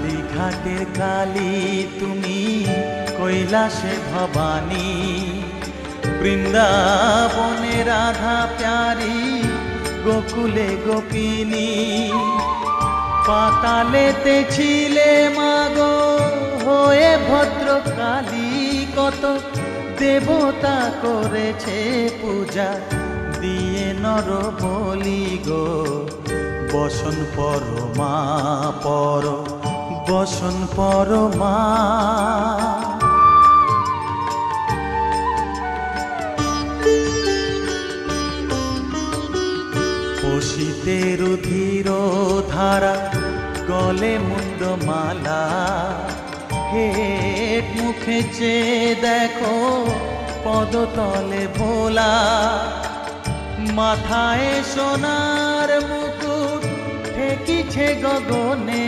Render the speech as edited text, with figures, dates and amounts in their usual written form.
কালীঘাটের কালী তুমি, কৈলাসে ভবানী, বৃন্দাবনে রাধা প্যারি, গোকুলে গোপিনী। পাতালেতে ছিলে মাগো হয়ে ভদ্রকালী, কত দেবতা করেছে পূজা দিয়ে নর বলি গো। বসন পরমা পর, বসন পরমা। পশিতে রুধির ধারা, গলে মুন্ডমালা, হেট মুখে চেয়ে দেখো পদতলে ভোলা। মাথায় সোনার মুকুট ঠেকিছে গগনে,